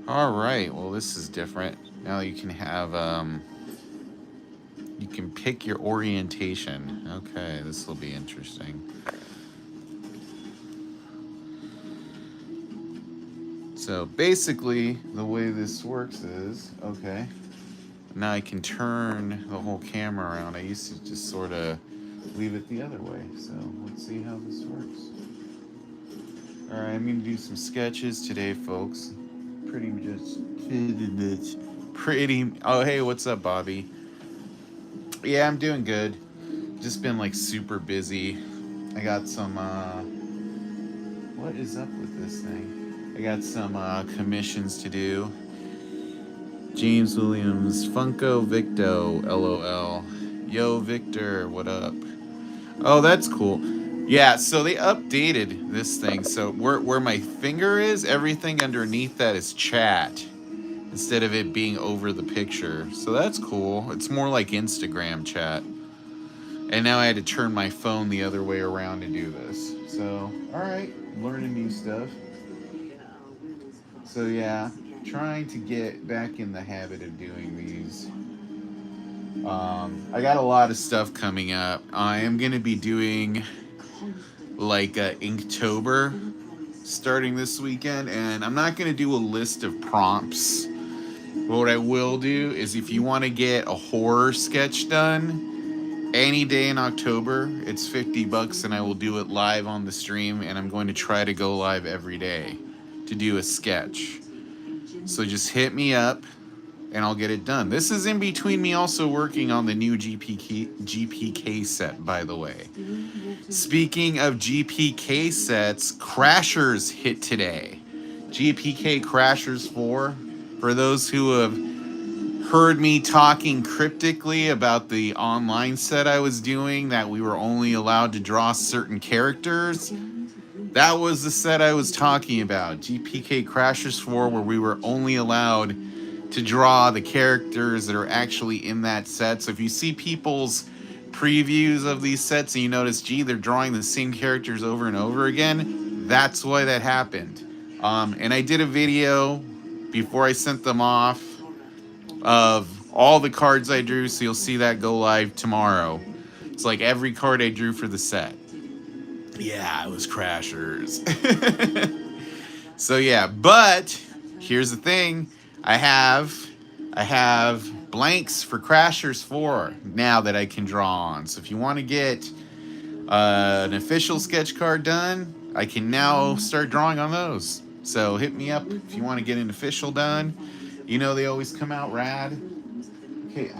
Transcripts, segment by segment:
All right. Well, this is different. Now you can have you can pick your orientation. Okay, this will be interesting. So basically, the way this works is okay. Now I can turn the whole camera around. I used to just sort of leave it the other way. So let's see how this works. All right, I'm gonna do some sketches today, folks. Pretty just pretty. Oh, hey, what's up, Bobby? Yeah, I'm doing good. Just been like super busy. I got some. What is up with this thing? I got some commissions to do. James Williams, Funko Victo, LOL. Yo, Victor, what up? Oh, that's cool. Yeah, so they updated this thing. So where my finger is, everything underneath that is chat instead of it being over the picture. So that's cool. It's more like Instagram chat. And now I had to turn my phone the other way around to do this. So, all right, learning new stuff. So yeah, trying to get back in the habit of doing these. I got a lot of stuff coming up. I am going to be doing like Inktober starting this weekend, and I'm not going to do a list of prompts. But what I will do is if you want to get a horror sketch done any day in October, it's $50 and I will do it live on the stream, and I'm going to try to go live every day to do a sketch. So just hit me up and I'll get it done. This is in between me also working on the new GPK set, by the way. Speaking of GPK sets, Crashers hit today. GPK Crashers 4. For those who have heard me talking cryptically about the online set I was doing, that we were only allowed to draw certain characters, that was the set I was talking about. GPK Crashers 4, where we were only allowed to draw the characters that are actually in that set. So if you see people's previews of these sets and you notice, gee, they're drawing the same characters over and over again, that's why that happened. And I did a video before I sent them off of all the cards I drew, so you'll see that go live tomorrow. It's like every card I drew for the set. Yeah, it was Crashers. So yeah, but here's the thing. I have blanks for Crashers 4 now that I can draw on. So if you want to get an official sketch card done, I can now start drawing on those. So hit me up if you want to get an official done. You know they always come out rad. Okay,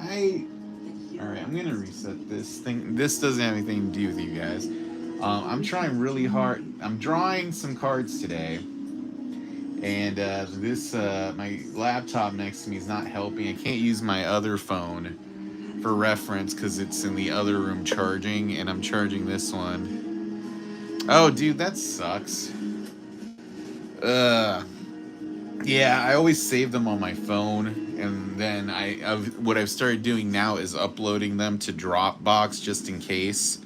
alright, I'm gonna reset this thing. This doesn't have anything to do with you guys. I'm trying really hard. I'm drawing some cards today. And my laptop next to me is not helping. I can't use my other phone for reference because it's in the other room charging, and I'm charging this one. Oh, dude, that sucks. Uh, yeah, I always save them on my phone, and then what I've started doing now is uploading them to Dropbox just in case.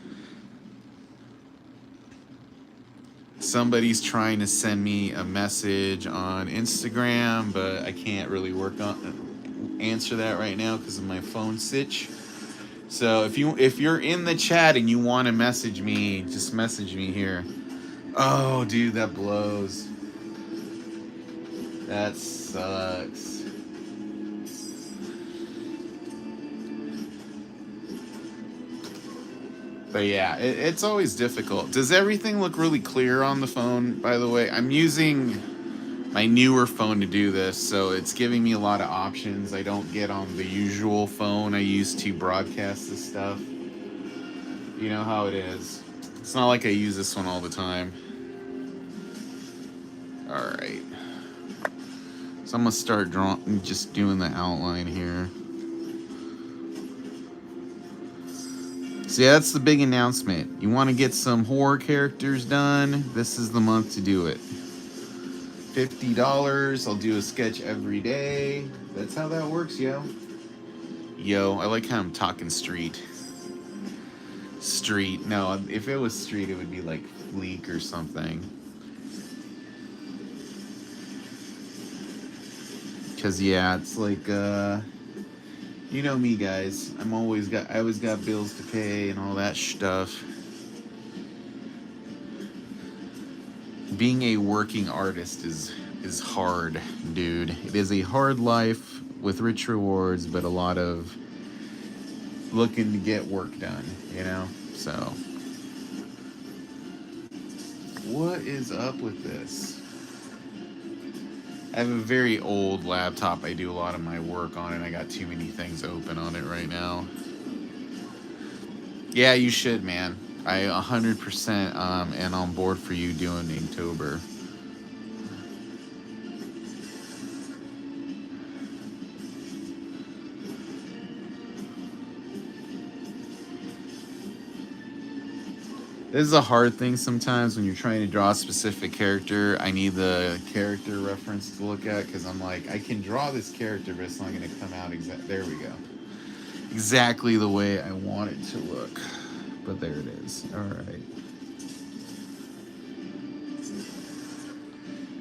Somebody's trying to send me a message on Instagram, but I can't really answer that right now because of my phone sitch. So if you're in the chat and you want to message me, just message me here. Oh, dude, that blows. That sucks. But yeah, it's always difficult. Does everything look really clear on the phone, by the way? I'm using my newer phone to do this, so it's giving me a lot of options I don't get on the usual phone I use to broadcast this stuff. You know how it is. It's not like I use this one all the time. Alright. So I'm going to start just doing the outline here. So yeah, that's the big announcement. You want to get some horror characters done? This is the month to do it. $50. I'll do a sketch every day. That's how that works, yo. Yo, I like how I'm talking street. Street. No, if it was street, it would be like Fleek or something. Cause yeah, it's like you know me, guys. I always got bills to pay and all that stuff. Being a working artist is hard, dude. It is a hard life with rich rewards, but a lot of looking to get work done, you know? So, what is up with this? I have a very old laptop I do a lot of my work on, and I got too many things open on it right now. Yeah, you should, man. I 100% am on board for you doing Inktober. This is a hard thing sometimes when you're trying to draw a specific character. I need the character reference to look at because I'm like, I can draw this character, but it's not going to come out exactly. There we go. Exactly the way I want it to look. But there it is. All right.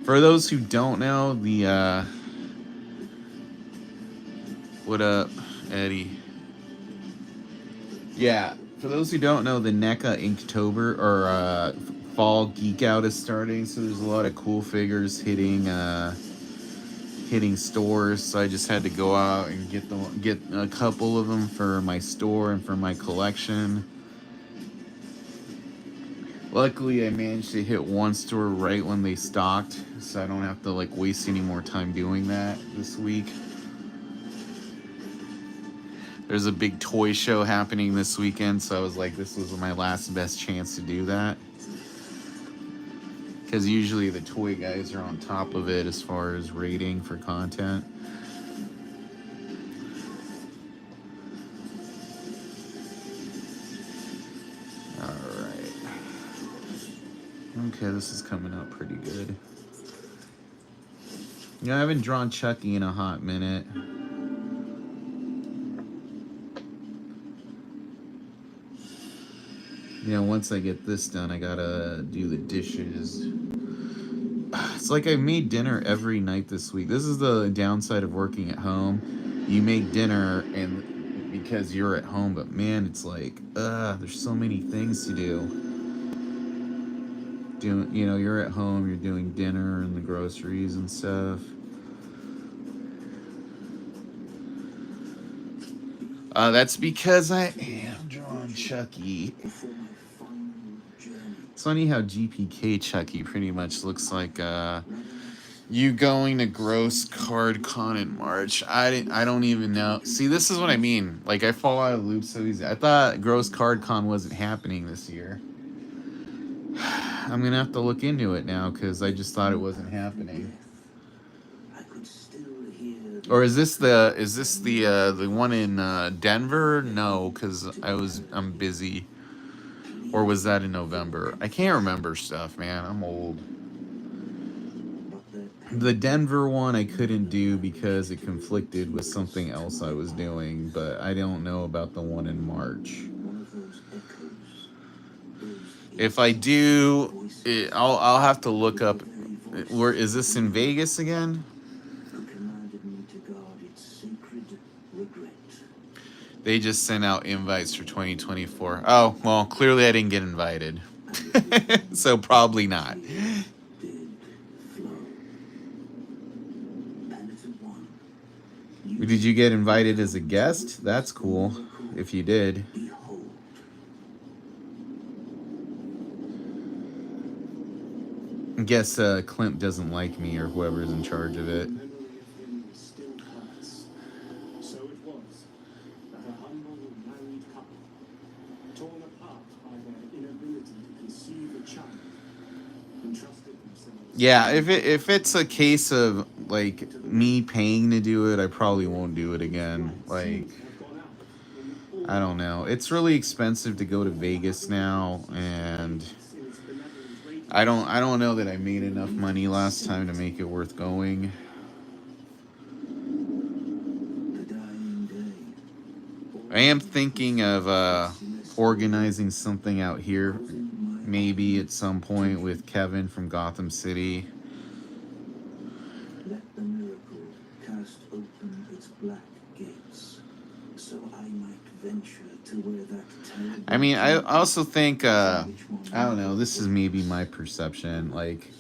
For those who don't know, the what up, Eddie? Yeah, for those who don't know, the NECA Inktober or Fall Geek Out is starting, so there's a lot of cool figures hitting stores. So I just had to go out and get a couple of them for my store and for my collection. Luckily, I managed to hit one store right when they stocked, so I don't have to like waste any more time doing that this week. There's a big toy show happening this weekend, so I was like, this was my last best chance to do that. Because usually the toy guys are on top of it as far as rating for content. Alright. Okay, this is coming out pretty good. Yeah, I haven't drawn Chucky in a hot minute. You know, once I get this done, I gotta do the dishes. It's like I've made dinner every night this week. This is the downside of working at home. You make dinner and because you're at home, but man, it's like, there's so many things to do. You know, you're at home, you're doing dinner and the groceries and stuff. That's because I am drawing Chucky. It's funny how GPK Chucky pretty much looks like you going to Gross Card Con in March. I don't even know. See, this is what I mean. Like, I fall out of the loop so easy. I thought Gross Card Con wasn't happening this year. I'm gonna have to look into it now because I just thought it wasn't happening. Or is this the one in Denver? No, because I'm busy. Or was that in November? I can't remember stuff, man. I'm old. The Denver one I couldn't do because it conflicted with something else I was doing, but I don't know about the one in March. If I do, I'll have to look up. Where is this in Vegas again? They just sent out invites for 2024. Oh, well, clearly I didn't get invited. So probably not. Did you get invited as a guest? That's cool, if you did. I guess Clint doesn't like me or whoever's in charge of it. Yeah, if it's a case of like me paying to do it, I probably won't do it again. Like, I don't know. It's really expensive to go to Vegas now, and I don't know that I made enough money last time to make it worth going. I am thinking of organizing something out here, maybe at some point with Kevin from Gotham City. I mean, I also think, I don't know, this is maybe my perception. Like,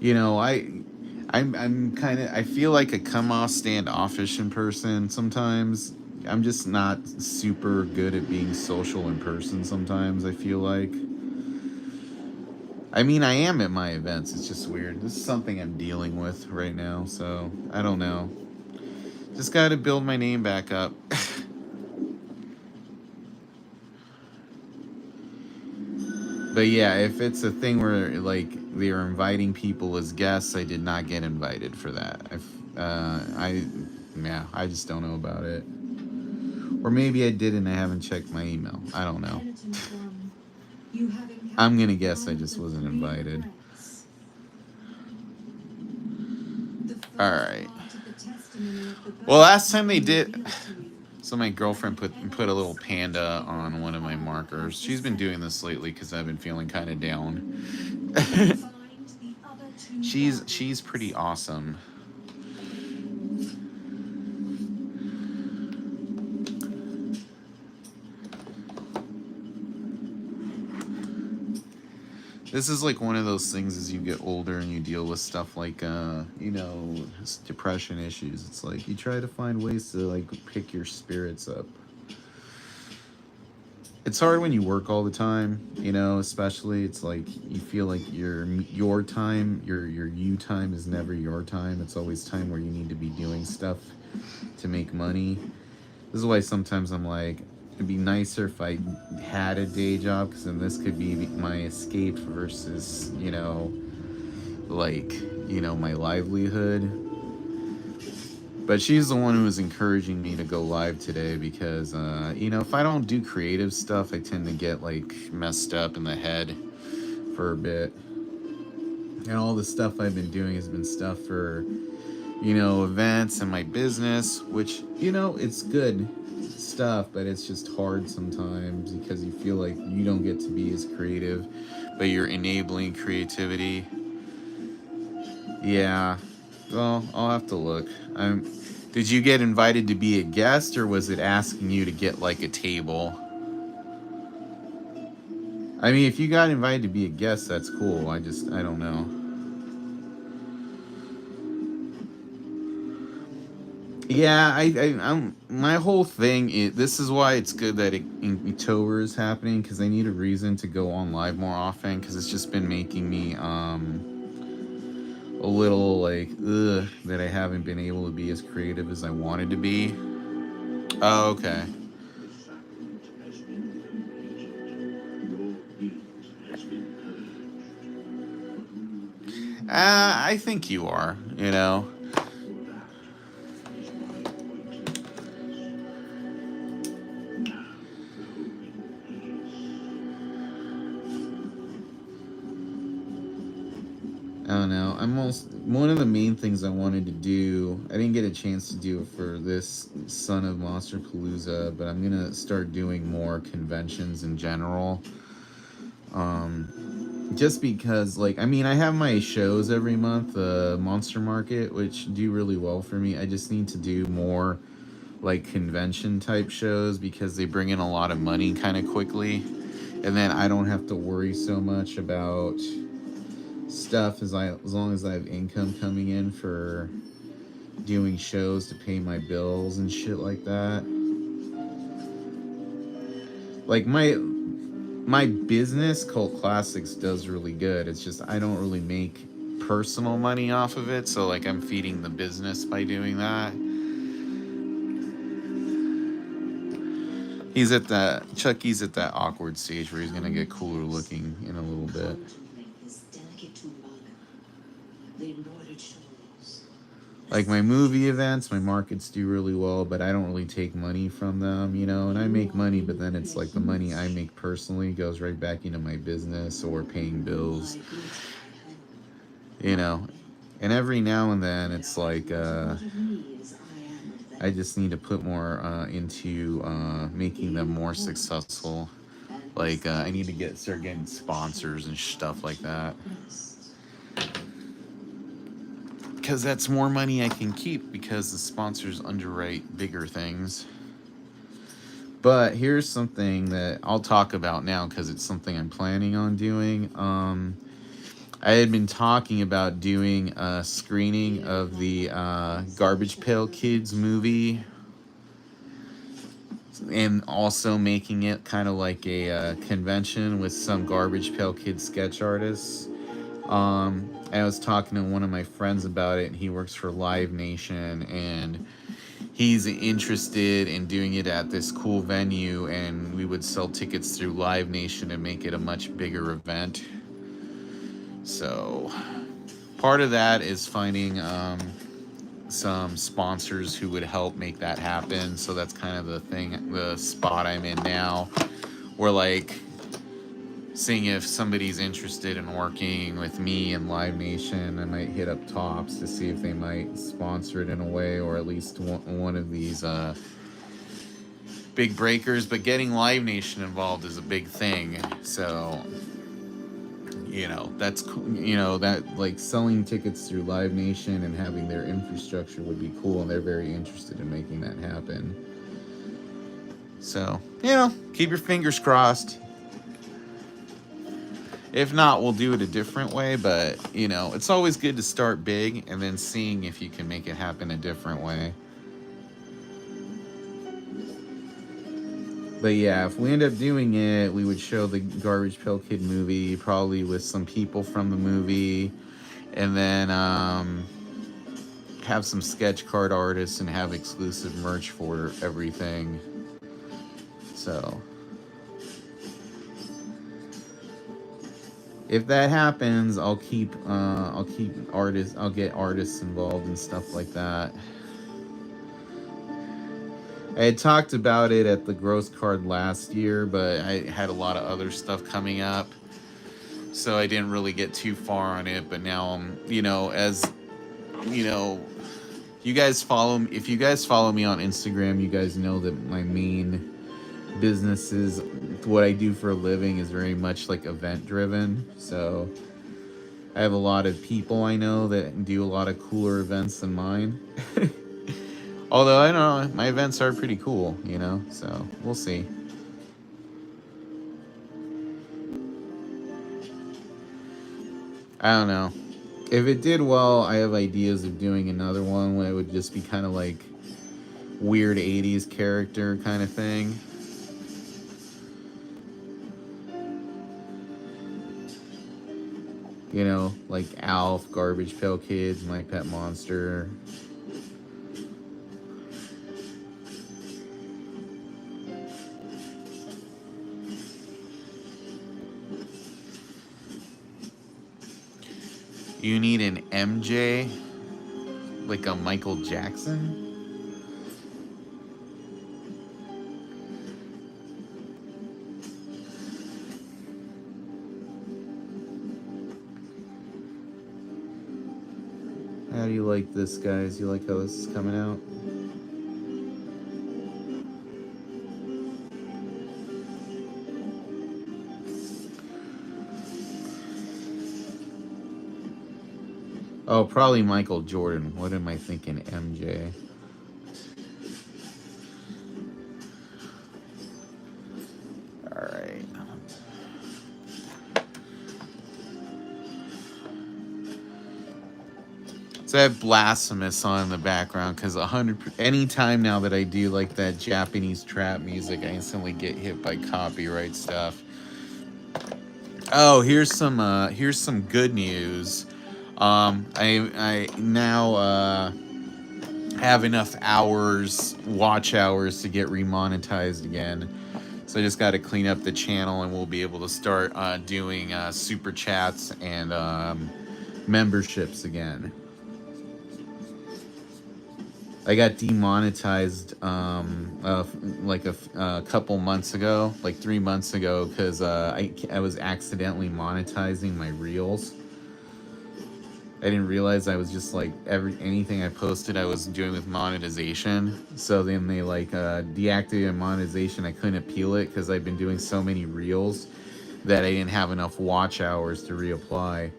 you know, I'm kind of, I feel like a come off standoffish in person sometimes. I'm just not super good at being social in person sometimes, I feel like. I mean, I am at my events. It's just weird. This is something I'm dealing with right now, so I don't know. Just got to build my name back up. But yeah, if it's a thing where like they're inviting people as guests, I did not get invited for that. Yeah, I just don't know about it. Or maybe I did and I haven't checked my email. I don't know. I'm gonna guess I just wasn't invited. All right. Well, last time they did, so my girlfriend put a little panda on one of my markers. She's been doing this lately because I've been feeling kind of down. She's pretty awesome. This is like one of those things as you get older and you deal with stuff like you know, depression issues. It's like you try to find ways to like pick your spirits up. It's hard when you work all the time, you know, especially it's like you feel like your time, your you time is never your time. It's always time where you need to be doing stuff to make money. This is why sometimes I'm like, it'd be nicer if I had a day job, because then this could be my escape versus, you know, like, you know, my livelihood. But she's the one who was encouraging me to go live today because, you know, if I don't do creative stuff, I tend to get like messed up in the head for a bit. And all the stuff I've been doing has been stuff for, you know, events and my business, which, you know, it's good stuff, but it's just hard sometimes because you feel like you don't get to be as creative, but you're enabling creativity. Yeah. Well, I'll have to look. Did you get invited to be a guest, or was it asking you to get like a table? I mean, if you got invited to be a guest, that's cool. I don't know. Yeah, I'm. My whole thing is this is why it's good that Inktober is happening, because I need a reason to go on live more often, because it's just been making me a little like that I haven't been able to be as creative as I wanted to be. Oh, okay. I think you are. You know. I don't know. I'm most one of the main things I wanted to do. I didn't get a chance to do it for this Son of Monster Palooza, but I'm gonna start doing more conventions in general. Just because, like, I mean, I have my shows every month, Monster Market, which do really well for me. I just need to do more like convention type shows because they bring in a lot of money kind of quickly, and then I don't have to worry so much about stuff as long as I have income coming in for doing shows to pay my bills and shit like that. Like my business Cult Classics does really good. It's just I don't really make personal money off of it, so like I'm feeding the business by doing that. Chucky's at that awkward stage where he's gonna get cooler looking in a little bit. Like my movie events, my markets do really well, but I don't really take money from them, you know, and I make money, but then it's like the money I make personally goes right back into my business or paying bills, you know. And every now and then it's like I just need to put more into making them more successful. Like I need to start getting sponsors and stuff like that, because that's more money I can keep because the sponsors underwrite bigger things. But here's something that I'll talk about now because it's something I'm planning on doing. I had been talking about doing a screening of the Garbage Pail Kids movie, and also making it kind of like a convention with some Garbage Pail Kids sketch artists. I was talking to one of my friends about it, and he works for Live Nation, and he's interested in doing it at this cool venue, and we would sell tickets through Live Nation and make it a much bigger event. So part of that is finding some sponsors who would help make that happen. So that's kind of the spot I'm in now. We're like seeing if somebody's interested in working with me and Live Nation. I might hit up Tops to see if they might sponsor it in a way, or at least one of these big breakers. But getting Live Nation involved is a big thing. So, that's cool. That like selling tickets through Live Nation and having their infrastructure would be cool, and they're very interested in making that happen. So, keep your fingers crossed. If not, we'll do it a different way, but, it's always good to start big and then seeing if you can make it happen a different way. But yeah, if we end up doing it, we would show the Garbage Pail Kid movie, probably with some people from the movie, and then have some sketch card artists and have exclusive merch for everything. So if that happens, I'll get artists involved and stuff like that. I had talked about it at the Gross Card last year, but I had a lot of other stuff coming up, so I didn't really get too far on it. But now I'm, as you guys follow, if you guys follow me on Instagram, you guys know that my main business is what I do for a living is very much like event driven. So I have a lot of people I know that do a lot of cooler events than mine. Although I don't know, my events are pretty cool, so we'll see. I don't know. If it did well, I have ideas of doing another one where it would just be kind of like weird 80s character kind of thing. Like Alf, Garbage Pail Kids, My Pet Monster. You need an MJ, like a Michael Jackson? How do you like this, guys? You like how this is coming out? Oh, probably Michael Jordan. What am I thinking? MJ. Alright. So I have Blasphemous on in the background because anytime now that I do like that Japanese trap music, I instantly get hit by copyright stuff. Oh, here's some good news. I now have enough watch hours to get remonetized again. So I just got to clean up the channel, and we'll be able to start doing super chats and memberships again. I got demonetized like a couple months ago, like 3 months ago, because I was accidentally monetizing my reels. I didn't realize I was just like anything I posted I was doing with monetization. So then they deactivated monetization. I couldn't appeal it because I've been doing so many reels that I didn't have enough watch hours to reapply.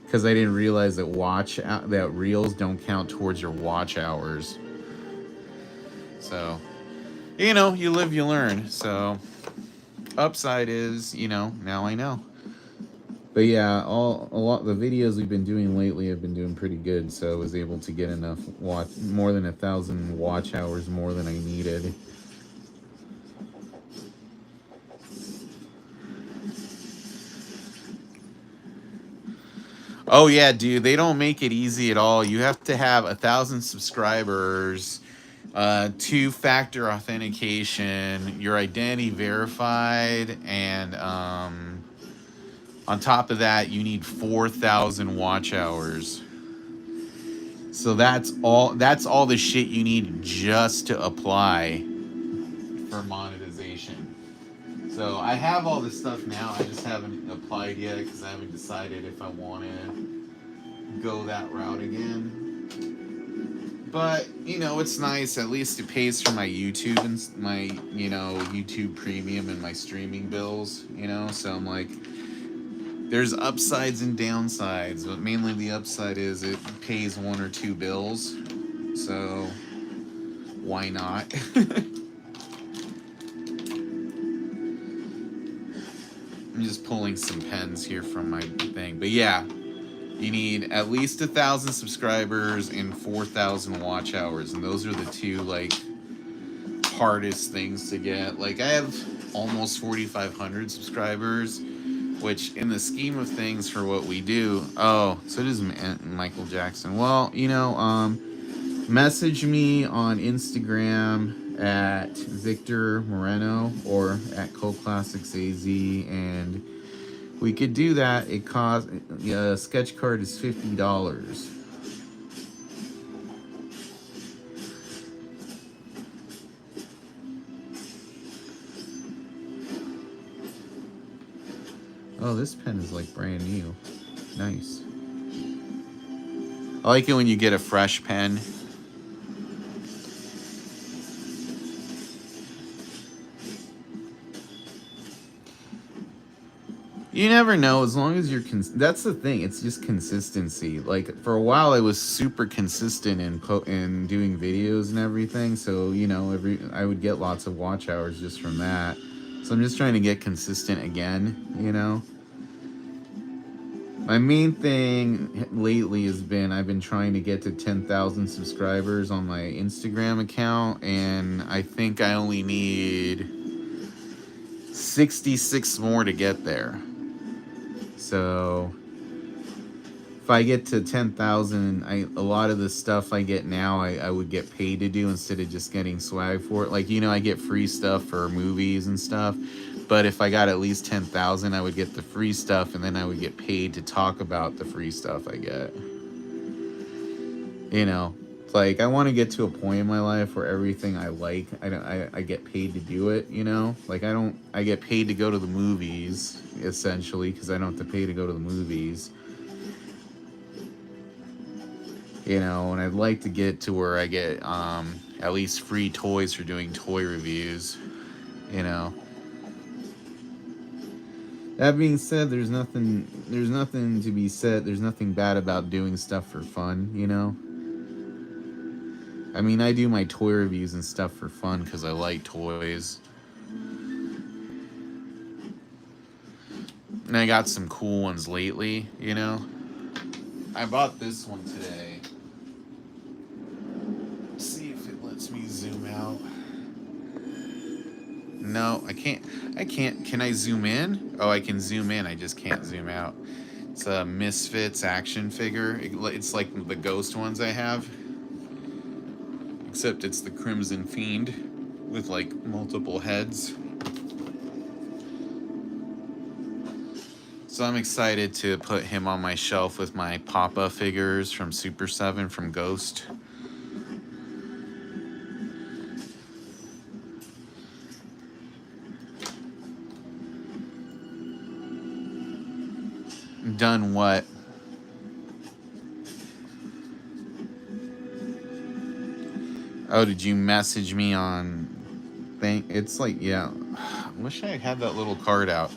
Because I didn't realize that reels don't count towards your watch hours. So You know, you live, you learn. So, upside is, you know, now I know. But yeah, a lot the videos we've been doing lately have been doing pretty good. So I was able to get enough more than 1,000 watch hours more than I needed. Oh yeah, dude, they don't make it easy at all. You have to have 1,000 subscribers, two-factor authentication, your identity verified, and on top of that, you need 4,000 watch hours. So that's all the shit you need just to apply for monetization. So I have all this stuff now. I just haven't applied yet because I haven't decided if I want to go that route again. But you know, it's nice. At least it pays for my YouTube and my YouTube Premium and my streaming bills. You know, so I'm like, there's upsides and downsides, but mainly the upside is it pays one or two bills. So why not? I'm just pulling some pens here from my thing. But yeah, you need at least 1,000 subscribers and 4,000 watch hours. And those are the two, like, hardest things to get. Like, I have almost 4,500 subscribers, which in the scheme of things for what we do. Oh, so does Michael Jackson. Well, message me on Instagram at Victor Moreno or at ColdClassicsAZ, and we could do that. It costs a sketch card is $50. Oh, this pen is like brand new. Nice. I like it when you get a fresh pen. You never know, as long as you're that's the thing, it's just consistency. Like for a while I was super consistent in doing videos and everything, so I would get lots of watch hours just from that. So I'm just trying to get consistent again. My main thing lately has been I've been trying to get to 10,000 subscribers on my Instagram account, and I think I only need 66 more to get there. So if I get to 10,000, a lot of the stuff I get now, I would get paid to do instead of just getting swag for it. Like, I get free stuff for movies and stuff. But if I got at least 10,000, I would get the free stuff, and then I would get paid to talk about the free stuff I get. Like I want to get to a point in my life where everything I like, I get paid to do it. Like I get paid to go to the movies essentially because I don't have to pay to go to the movies. And I'd like to get to where I get at least free toys for doing toy reviews. That being said, there's nothing to be said. There's nothing bad about doing stuff for fun. I mean, I do my toy reviews and stuff for fun because I like toys. And I got some cool ones lately. I bought this one today. Let's see if it lets me zoom out. No, I can't. Can I zoom in? Oh, I can zoom in. I just can't zoom out. It's a Misfits action figure. It's like the ghost ones I have. Except it's the Crimson Fiend with like multiple heads. So I'm excited to put him on my shelf with my Papa figures from Super 7 from Ghost. Done what? Oh, did you message me on thing? It's like, yeah. I wish I had that little card out.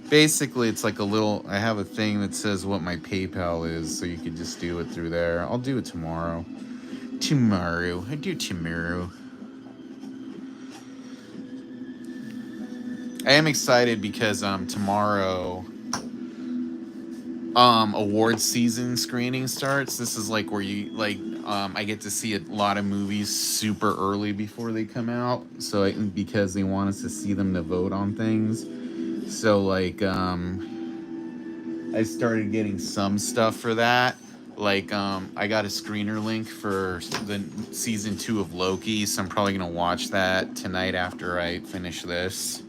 Basically, it's like I have a thing that says what my PayPal is, so you could just do it through there. I'll do it tomorrow. I do tomorrow. I am excited because tomorrow award season screening starts. This is like where you like I get to see a lot of movies super early before they come out. So because they want us to see them to vote on things. So like I started getting some stuff for that. Like I got a screener link for the season 2 of Loki, so I'm probably gonna watch that tonight after I finish this.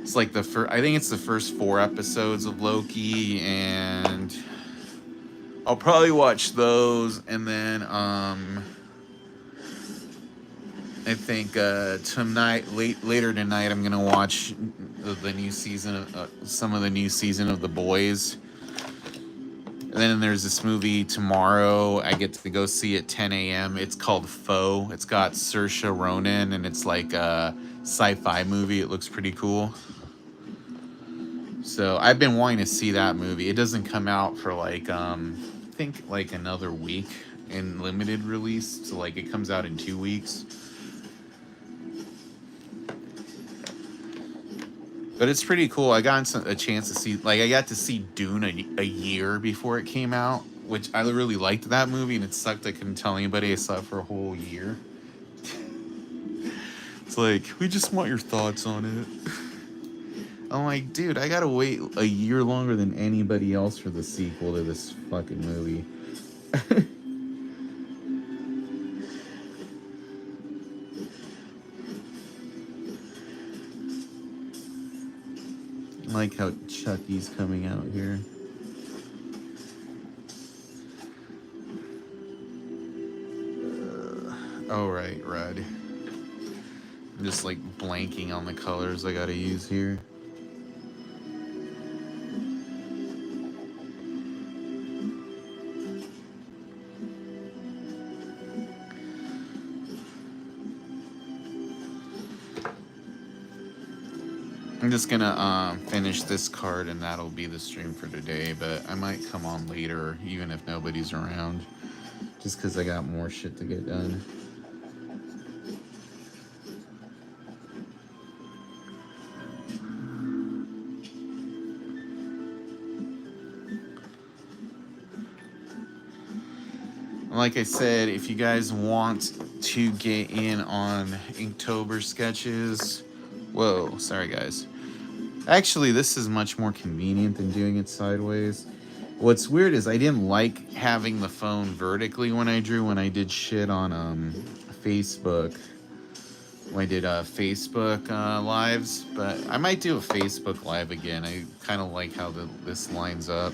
It's like the first, I think it's the first 4 episodes of Loki, and I'll probably watch those, and then I think tonight, later tonight, I'm gonna watch the new season of some of the new season of The Boys. And then there's this movie tomorrow I get to go see at 10 a.m. It's called Foe. It's got Saoirse Ronan, and it's like a sci-fi movie. It looks pretty cool. So I've been wanting to see that movie. It doesn't come out for like I think like another week in limited release. So like it comes out in 2 weeks. But it's pretty cool. I got a chance to see, like, I got to see Dune a year before it came out, which I really liked that movie, and it sucked I couldn't tell anybody I saw it for a whole year. It's like, we just want your thoughts on it. I'm like, dude, I gotta wait a year longer than anybody else for the sequel to this fucking movie. I like how Chucky's coming out here. Oh, right, red. I'm just like blanking on the colors I gotta use here. I'm just gonna finish this card and that'll be the stream for today, but I might come on later even if nobody's around, just because I got more shit to get done. Like I said, if you guys want to get in on Inktober sketches, whoa, sorry guys. Actually, this is much more convenient than doing it sideways. What's weird is I didn't like having the phone vertically when I drew, when I did shit on Facebook. When I did Facebook lives, but I might do a Facebook live again. I kind of like how this lines up.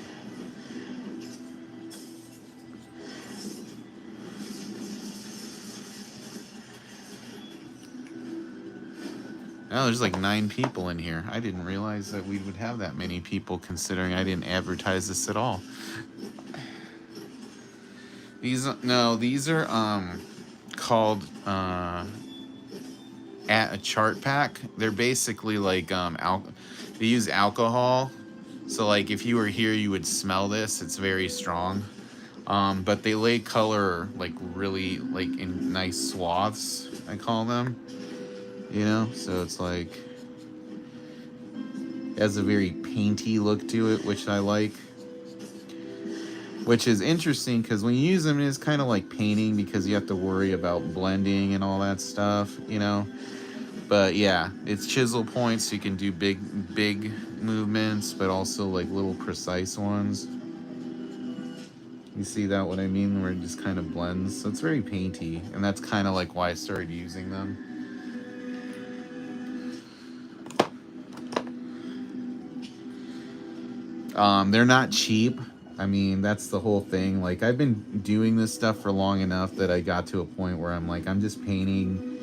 Oh, there's like 9 people in here. I didn't realize that we would have that many people, considering I didn't advertise this at all. These are called at a chart pack. They're basically like they use alcohol. So like if you were here, you would smell this. It's very strong. But they lay color like really like in nice swaths, I call them. You know, so it's like it has a very painty look to it, which I like. Which is interesting because when you use them, it's kind of like painting because you have to worry about blending and all that stuff, you know. But yeah, it's chisel points, so you can do big movements, but also like little precise ones. You see that, what I mean, where it just kind of blends. So it's very painty, and that's kind of like why I started using them. They're not cheap. I mean, that's the whole thing. Like, I've been doing this stuff for long enough that I got to a point where I'm like, I'm just painting.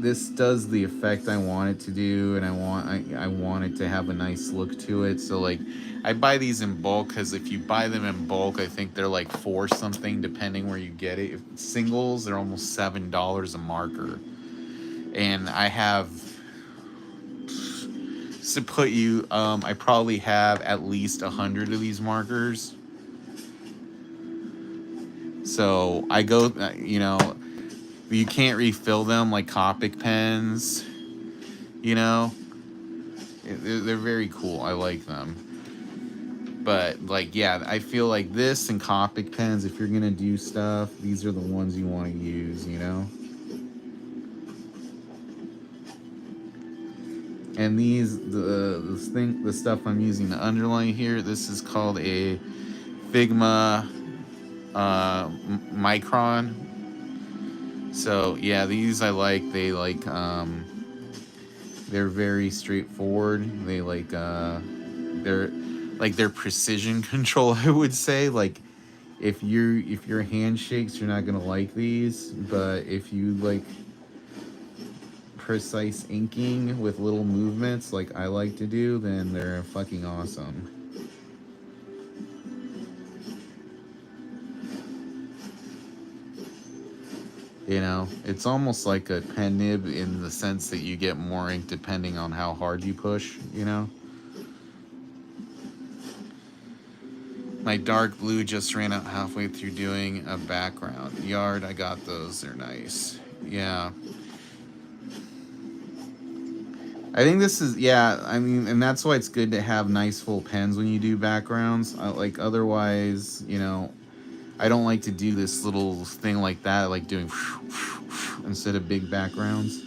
This does the effect I want it to do, and I want it to have a nice look to it. So like, I buy these in bulk because if you buy them in bulk, I think they're like $4 something depending where you get it. If singles, they're almost $7 a marker, and I have. To put you, I probably have at least 100 of these markers. So I go, you know, you can't refill them like Copic pens. you know? They're very cool. I like them. But, like, yeah, I feel like this and Copic pens, if you're going to do stuff, these are the ones you want to use, you know? And these, the stuff I'm using to underline here, this is called a Figma Micron. So, yeah, these I like. They, like, they're very straightforward. They, like, they're precision control, I would say. Like, if your hand shakes, you're not gonna like these, but if you like precise inking with little movements like I like to do, then they're fucking awesome. You know, it's almost like a pen nib in the sense that you get more ink depending on how hard you push, you know? My dark blue just ran out halfway through doing a background. Yard, I got those. They're nice. Yeah. I think this is, yeah, I mean, and that's why it's good to have nice full pens when you do backgrounds. Like, otherwise, you know, I don't like to do this little thing like that, like doing instead of big backgrounds.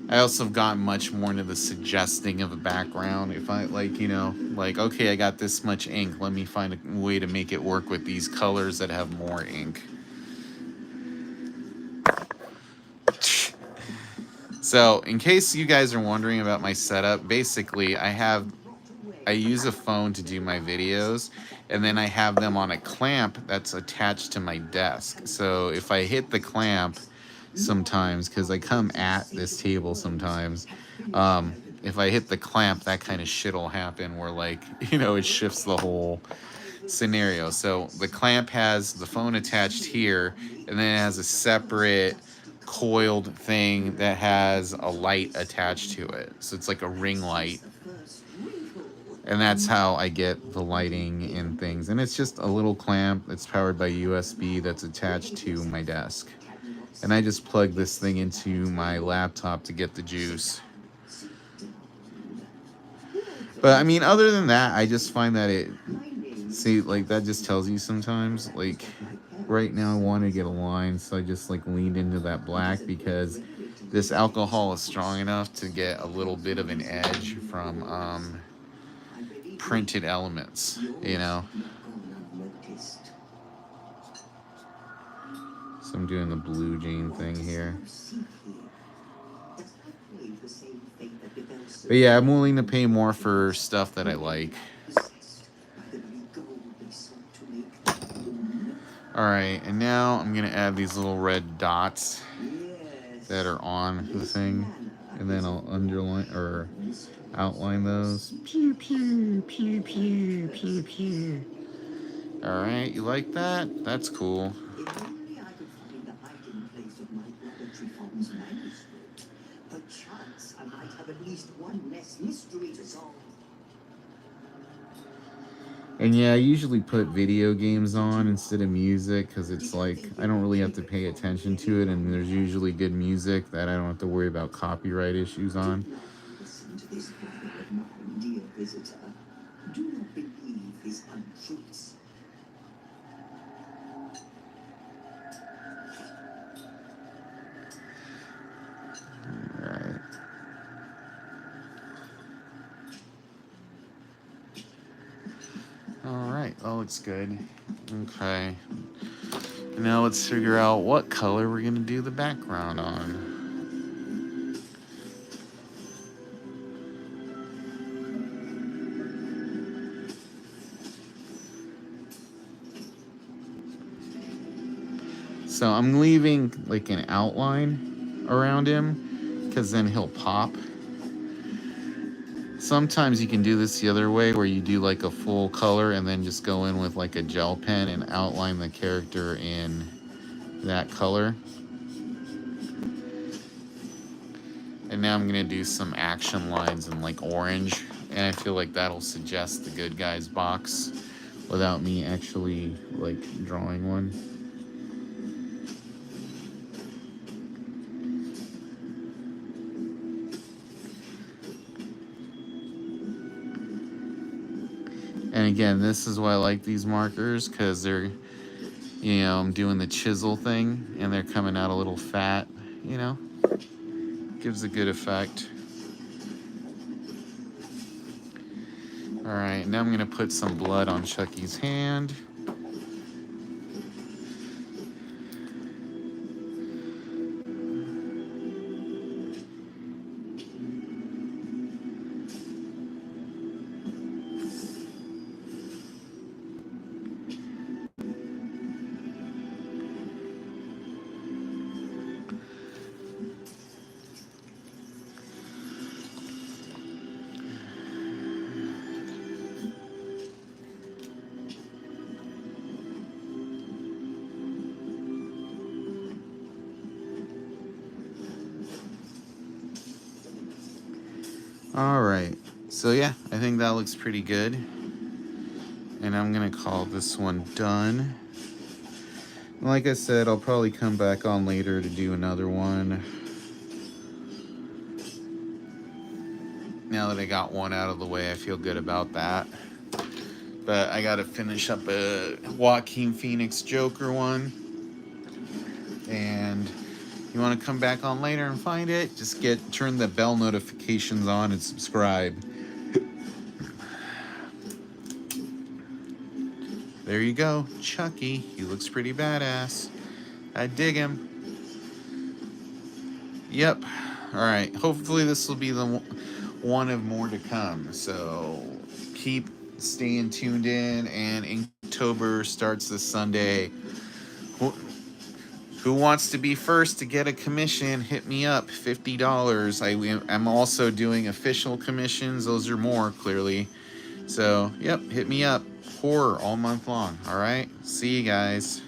I also have gotten much more into the suggesting of a background. If I, like, you know, like, okay, I got this much ink, let me find a way to make it work with these colors that have more ink. So, in case you guys are wondering about my setup, basically, I use a phone to do my videos, and then I have them on a clamp that's attached to my desk. So, if I hit the clamp sometimes, because I come at this table sometimes, if I hit the clamp, that kind of shit will happen where, like, you know, it shifts the whole scenario. So, the clamp has the phone attached here, and then it has a separate coiled thing that has a light attached to it. So it's like a ring light. And that's how I get the lighting and things. And it's just a little clamp that's powered by USB that's attached to my desk. And I just plug this thing into my laptop to get the juice. But I mean, other than that, I just find that like, that just tells you sometimes, like, right now I want to get a line, so I just, like, leaned into that black because this alcohol is strong enough to get a little bit of an edge from printed elements, you know? So I'm doing the blue jean thing here. But yeah, I'm willing to pay more for stuff that I like. Alright, and now I'm going to add these little red dots that are on the thing. And then I'll underline or outline those. Pew, pew, pew, pew, pew, pew. Alright, you like that? That's cool. And yeah, I usually put video games on instead of music because it's like I don't really have to pay attention to it, and there's usually good music that I don't have to worry about copyright issues on. Alright. Alright, that looks good. Okay. Now let's figure out what color we're going to do the background on. So I'm leaving like an outline around him because then he'll pop. Sometimes you can do this the other way where you do like a full color and then just go in with like a gel pen and outline the character in that color. And now I'm going to do some action lines in like orange. And I feel like that'll suggest the good guys box without me actually like drawing one. And again, this is why I like these markers, because they're, you know, I'm doing the chisel thing and they're coming out a little fat, you know, gives a good effect. All right, now I'm gonna put some blood on Chucky's hand. All right, so yeah, I think that looks pretty good. And I'm gonna call this one done. Like I said, I'll probably come back on later to do another one. Now that I got one out of the way, I feel good about that. But I gotta finish up a Joaquin Phoenix Joker one. And you want to come back on later and find it, just turn the bell notifications on and subscribe. There you go, Chucky. He looks pretty badass. I dig him. Yep. All right. Hopefully this will be the one of more to come. So keep staying tuned in. And Inktober starts this Sunday. Who wants to be first to get a commission? Hit me up. $50. I'm also doing official commissions. Those are more, clearly. So, yep, hit me up. Horror all month long. All right. See you guys.